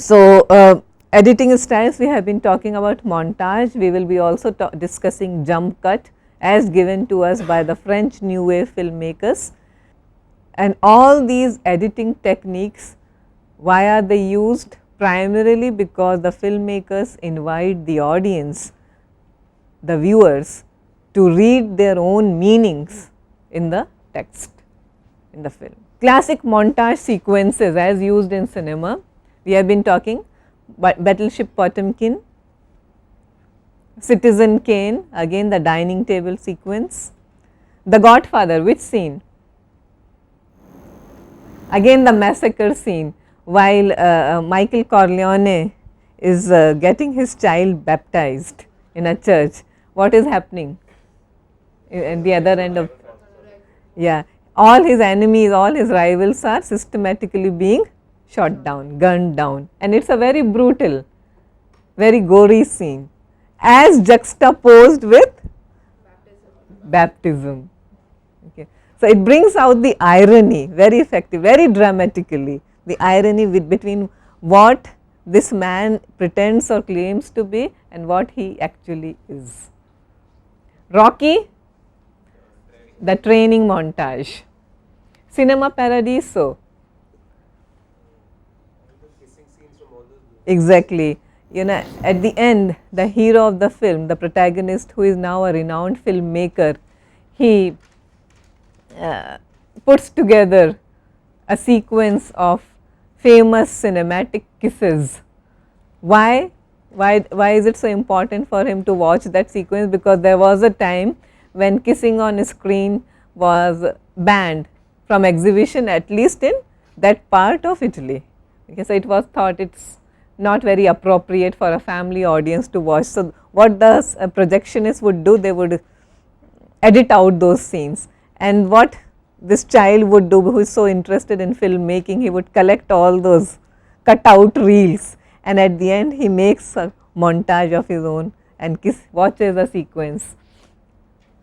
So, editing styles, we have been talking about montage. We will be also discussing jump cut as given to us by the French New Wave filmmakers. And all these editing techniques, why are they used? Primarily because the filmmakers invite the audience, the viewers, to read their own meanings in the text, in the film. Classic montage sequences as used in cinema, we have been talking, but Battleship Potemkin, Citizen Kane, again the dining table sequence. The Godfather, which scene? Again the massacre scene, while Michael Corleone is getting his child baptized in a church. What is happening at the other end of, yeah, all his enemies, all his rivals are systematically being shot down, gunned down, and it is a very brutal, very gory scene as juxtaposed with baptism. Okay. So, it brings out the irony very effective, very dramatically, the irony between what this man pretends or claims to be and what he actually is. Rocky, the training montage. Cinema Paradiso. Exactly. You know, at the end, the hero of the film, the protagonist, who is now a renowned filmmaker, he puts together a sequence of famous cinematic kisses. Why? Why is it so important for him to watch that sequence? Because there was a time when kissing on screen was banned from exhibition, at least in that part of Italy. Okay, so, it was thought it is not very appropriate for a family audience to watch. So, what the projectionist would do, they would edit out those scenes, and what this child would do, who is so interested in filmmaking, he would collect all those cut out reels, and at the end he makes a montage of his own and watches a sequence,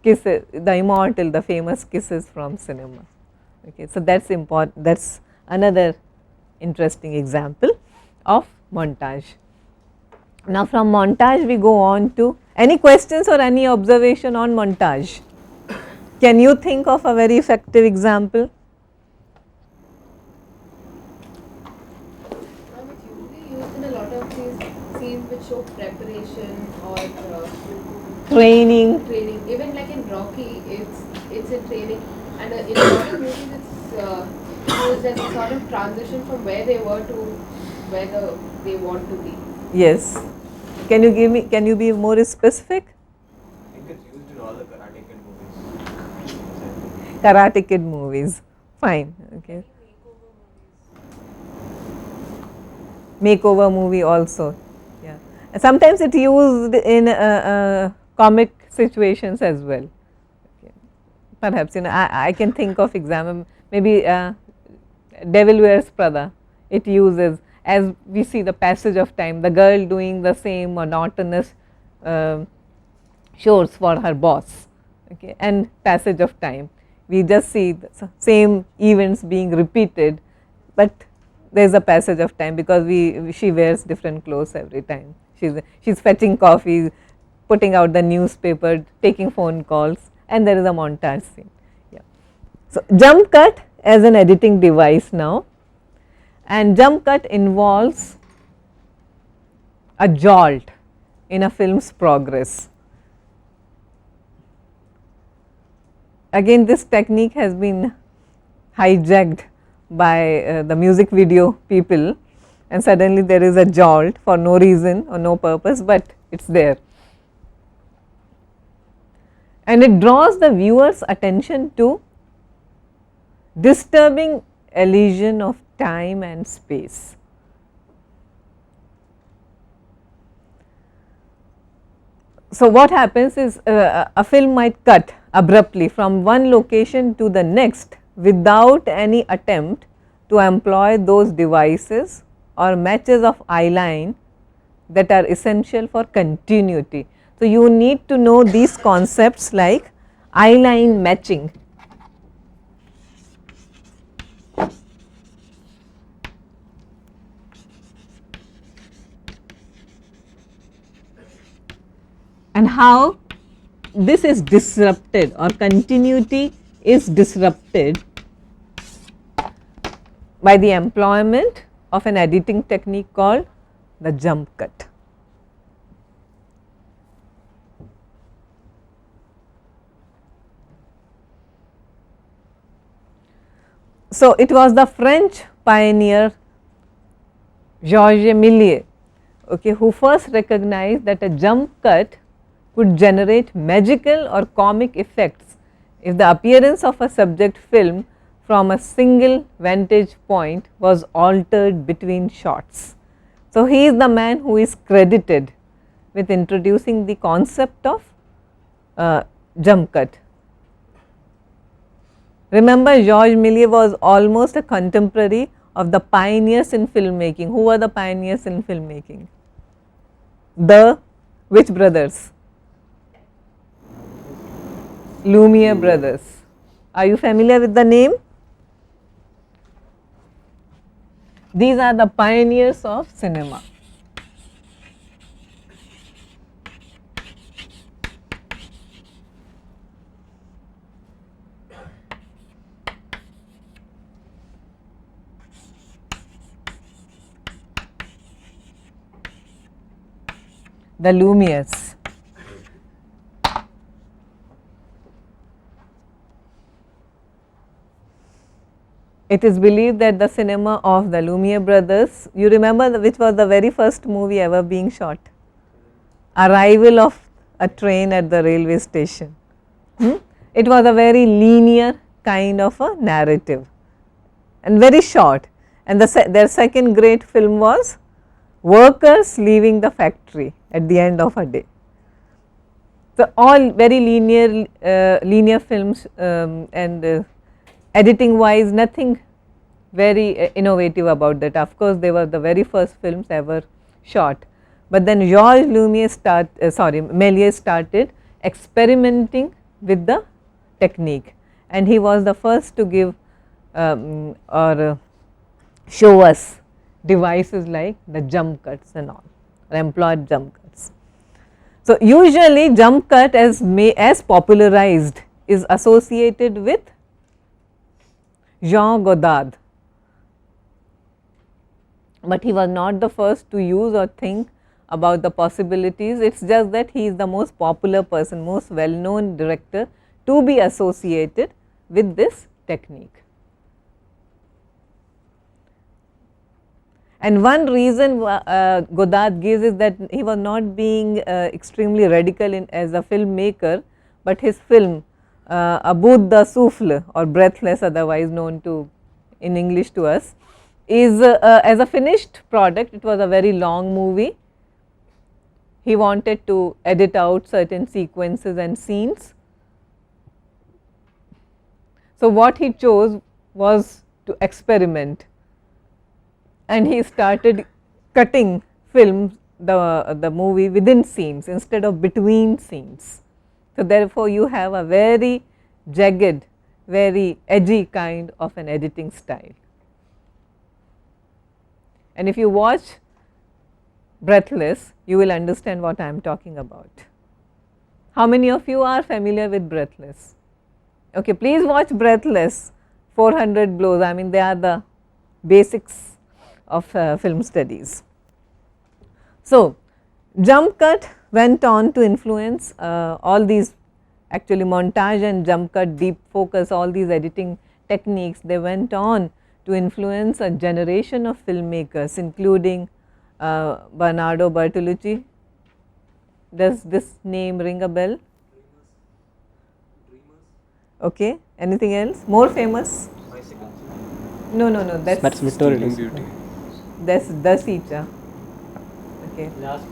kisses, the immortal, the famous kisses from cinema. Okay, so, that is important, that is another interesting example of montage. Now, from montage we go on to any questions or any observation on montage. Can you think of a very effective example? It's usually used in a lot of these scenes which show preparation or Training. Even like in Rocky, it's in training, and in a lot of movies it's used as a sort of transition from where they were to where they want to be. Yes. Can you give me? Can you be more specific? I think it's used in all the Karate Kid movies. Karate Kid movies. Fine. Okay. Makeover movie also. Yeah. And sometimes it used in comic situations as well. Okay. Perhaps, you know, I can think of example, maybe Devil Wears Prada. It uses, as we see the passage of time, the girl doing the same monotonous chores for her boss, okay, and passage of time. We just see the same events being repeated, but there is a passage of time because she wears different clothes every time. She's fetching coffee, putting out the newspaper, taking phone calls, and there is a montage scene. Yeah. So, jump cut as an editing device now, and jump cut involves a jolt in a film's progress. Again, this technique has been hijacked by the music video people, and suddenly there is a jolt for no reason or no purpose, but it is there. And it draws the viewer's attention to disturbing illusion of time and space. So, what happens is a film might cut abruptly from one location to the next without any attempt to employ those devices or matches of eye line that are essential for continuity. So, you need to know these concepts like eye line matching. and how this is disrupted or continuity is disrupted by the employment of an editing technique called the jump cut. So, it was the French pioneer Georges Méliès, okay, who first recognized that a jump cut could generate magical or comic effects if the appearance of a subject film from a single vantage point was altered between shots. So, he is the man who is credited with introducing the concept of jump cut. Remember, Georges Méliès was almost a contemporary of the pioneers in filmmaking. Who were the pioneers in filmmaking? The which brothers? Lumiere brothers. Are you familiar with the name? These are the pioneers of cinema. The Lumieres. It is believed that the cinema of the Lumiere brothers, you remember which was the very first movie ever being shot? Arrival of a train at the railway station. It was a very linear kind of a narrative and very short, and their second great film was workers leaving the factory at the end of a day. So, all very linear films, and editing wise nothing very innovative about that. Of course, they were the very first films ever shot, but then Georges Méliès started experimenting with the technique, and he was the first to give or show us devices like the jump cuts and all, or employed jump cuts. So, usually jump cut as popularized is associated with Jean Godard, but he was not the first to use or think about the possibilities. It is just that he is the most popular person, most well known director to be associated with this technique. And one reason Godard gives is that he was not being extremely radical as a filmmaker, but his film A Bout de Souffle or Breathless, otherwise known in English to us, is as a finished product. It was a very long movie. He wanted to edit out certain sequences and scenes. So, what he chose was to experiment, and he started cutting the movie within scenes instead of between scenes. So, therefore, you have a very jagged, very edgy kind of an editing style. And if you watch Breathless, you will understand what I am talking about. How many of you are familiar with Breathless? Okay, please watch Breathless, 400 blows. I mean, they are the basics of film studies. So, jump cut went on to influence all these, actually Montage and jump cut, deep focus, all these editing techniques, they went on to influence a generation of filmmakers, including Bernardo Bertolucci. Does this name ring a bell? Okay, anything else? More famous? No, that's Victorian Beauty. That's the Sita. Okay. Last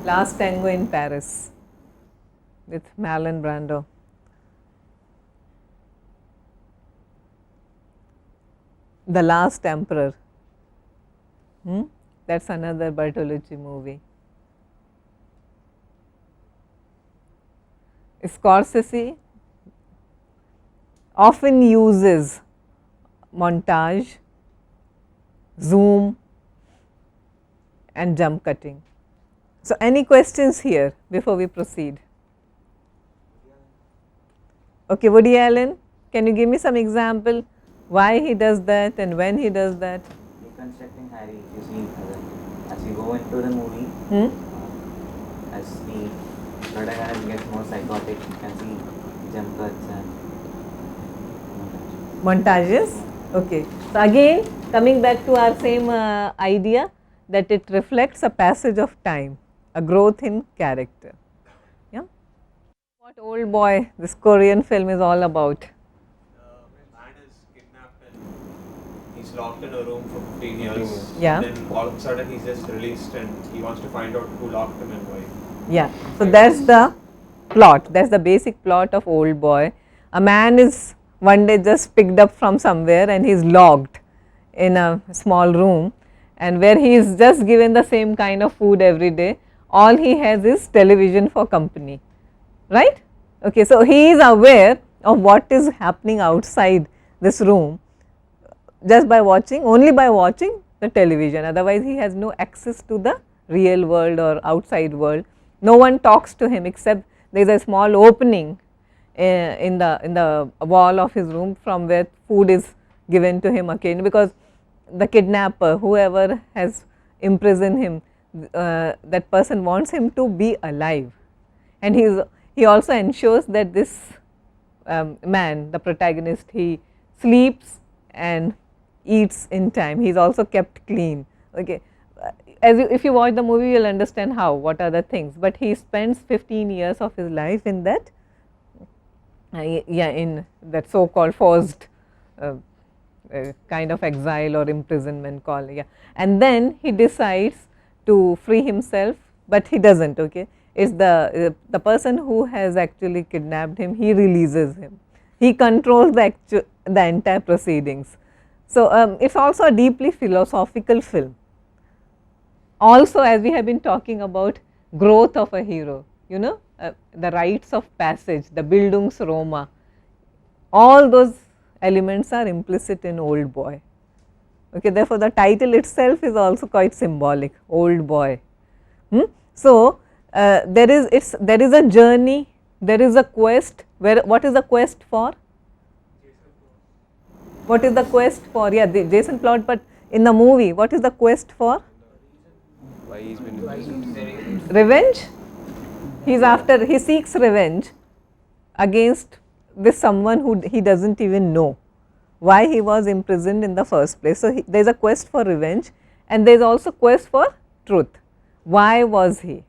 Last Tango in Paris with Marlon Brando. The Last Emperor. That's another Bertolucci movie. Scorsese often uses montage, zoom and jump cutting. So, any questions here before we proceed? Okay, Woody Allen, can you give me some example why he does that and when he does that? Reconstructing Harry, you see, as you go into the movie, as the protagonist gets more psychotic, you can see jump cuts and montages. Okay. So, again coming back to our same idea that it reflects a passage of time, a growth in character. Yeah. What Old Boy, this Korean film, is all about? The man is kidnapped and he's locked in a room for 15 years. Yeah. And then all of a sudden he's just released and he wants to find out who locked him and why. Yeah. So, that is the plot, that is the basic plot of Old Boy. A man is one day just picked up from somewhere and he is locked in a small room, and where he is just given the same kind of food every day. All he has is television for company, right? Okay, so he is aware of what is happening outside this room just by watching, only by watching the television. Otherwise, he has no access to the real world or outside world. No one talks to him except there is a small opening in the wall of his room from where food is given to him again, because the kidnapper, whoever has imprisoned him, that person wants him to be alive, and he also ensures that this man, the protagonist, he sleeps and eats in time. He is also kept clean. Okay. If you watch the movie, you will understand how, what are the things, but he spends 15 years of his life in that in that so called forced kind of exile or imprisonment call, and then he decides to free himself, but he does not. Okay. It is the person who has actually kidnapped him, he releases him, he controls the entire proceedings. So, it is also a deeply philosophical film. Also, as we have been talking about growth of a hero, you know, the rites of passage, the Bildungsroma, all those elements are implicit in Old Boy. Okay, therefore, the title itself is also quite symbolic, Old Boy. So, there is a journey, there is a quest. What is the quest for? What is the quest for? Yeah, the Jason plot, but in the movie, what is the quest for? Why he's been imprisoned. Revenge. He seeks revenge against this someone who he does not even know why he was imprisoned in the first place. So, there is a quest for revenge, and there is also quest for truth. Why was he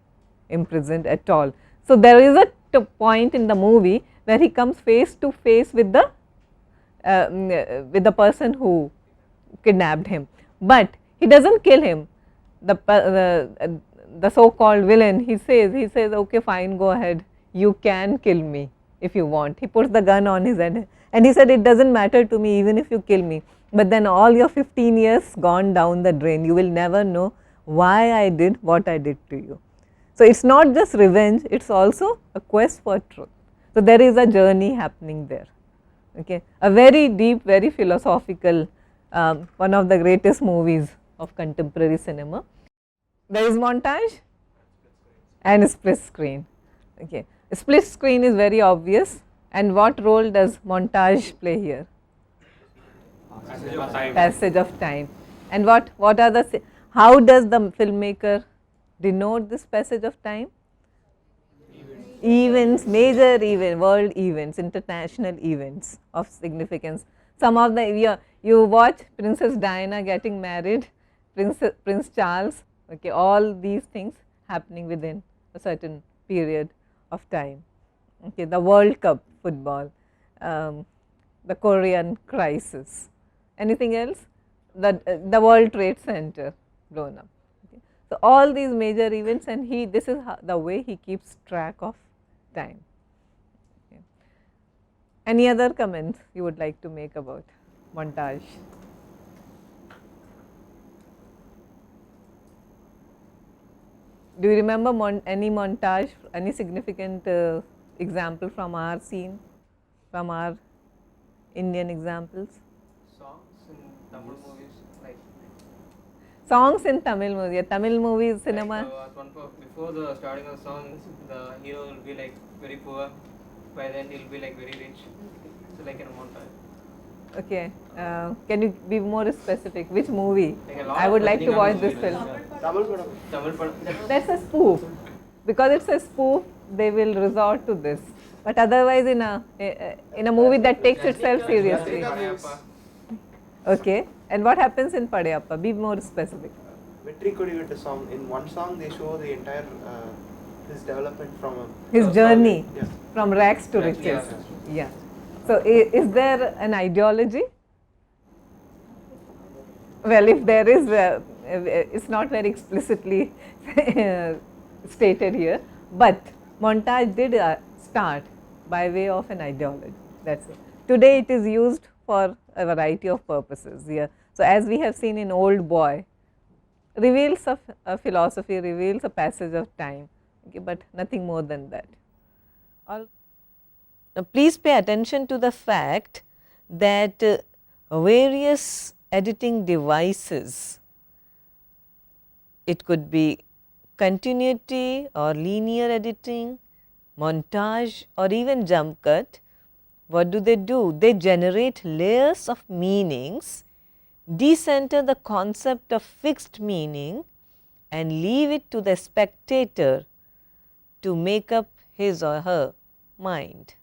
imprisoned at all? So, there is a point in the movie where he comes face to face with the person who kidnapped him, but he does not kill him. The so called villain, he says okay, fine, go ahead, you can kill me if you want. He puts the gun on his head and he said, it does not matter to me even if you kill me, but then all your 15 years gone down the drain, you will never know why I did what I did to you. So, it is not just revenge, it is also a quest for truth. So, there is a journey happening there. Okay. A very deep, very philosophical, one of the greatest movies of contemporary cinema. There is montage and split screen. Okay. Split screen is very obvious, and what role does montage play here? Passage of time. Passage of time. And what are the, how does the filmmaker denote this passage of time? Events, major event, world events, international events of significance. Some of the, you watch Princess Diana getting married, Prince Charles, okay, all these things happening within a certain period of time. Okay, the World Cup football, the Korean crisis, anything else? The World Trade Center blown up. Okay. So, all these major events, and this is the way he keeps track of time. Okay. Any other comments you would like to make about montage? Do you remember any montage, any significant example from our scene, from our Indian examples? Songs in Tamil movies like Songs in Tamil movie. Tamil movie cinema. Before the starting of the song, the hero will be like very poor. By then he'll be like very rich. So like in a montage. Okay. Can you be more specific? Which movie? Like a lot I of would like to Rajinikanth watch this movies. film. Tamil padam. That's a spoof. Because it's a spoof, they will resort to this. But otherwise, in a movie that takes itself seriously. Okay. And what happens in Padayappa? Be more specific. Vetri Kodivetta song. In one song, they show the entire his development from His journey yes. from rags to riches. Yeah. Yeah. So, is there an ideology? Well, if there is, it's not very explicitly stated here, but montage did start by way of an ideology. That's it. Today, it is used for a variety of purposes. Yeah. So, as we have seen in Old Boy, reveals a philosophy, reveals a passage of time, okay, but nothing more than that. Now, please pay attention to the fact that various editing devices, it could be continuity or linear editing, montage or even jump cut. What do? They generate layers of meanings, decenter the concept of fixed meaning and leave it to the spectator to make up his or her mind.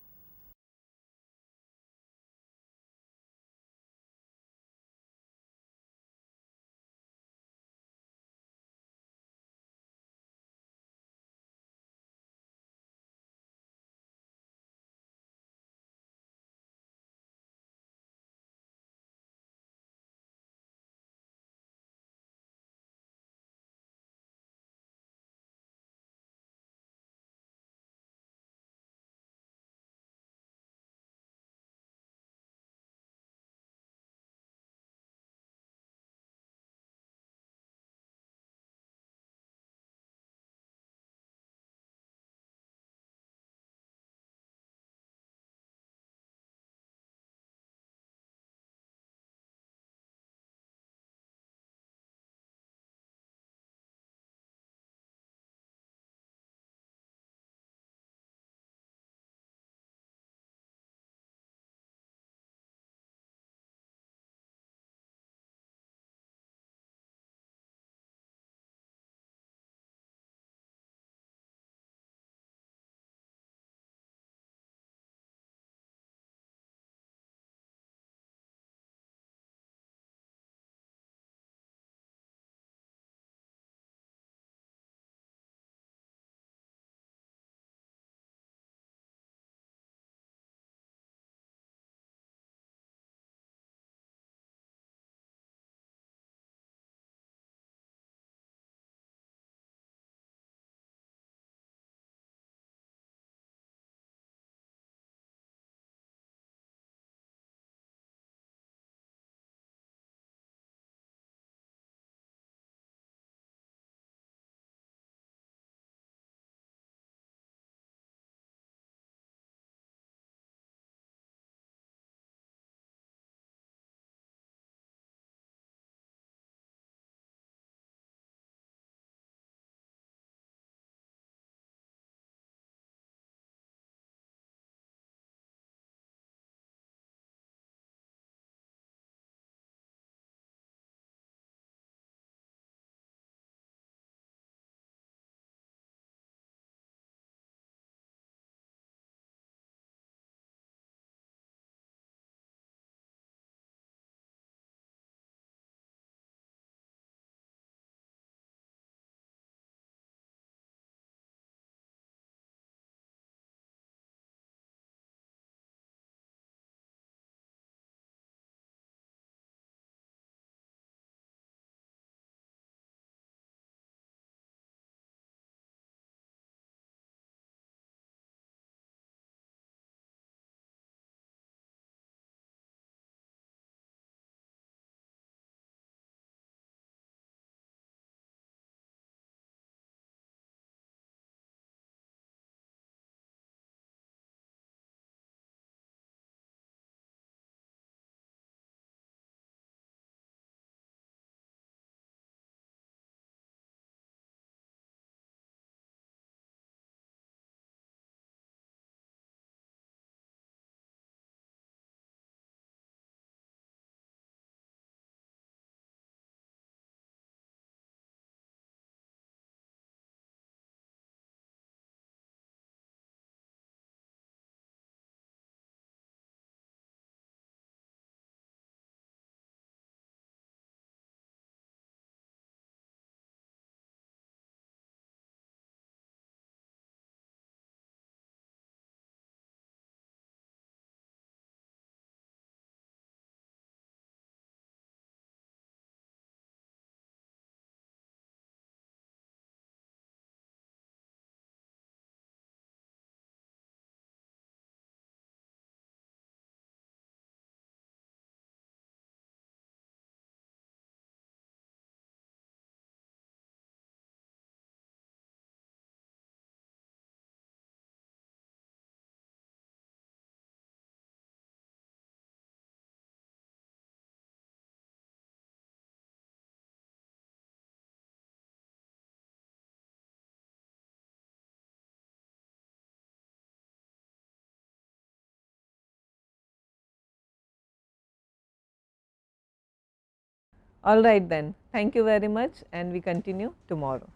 All right then, thank you very much and we continue tomorrow.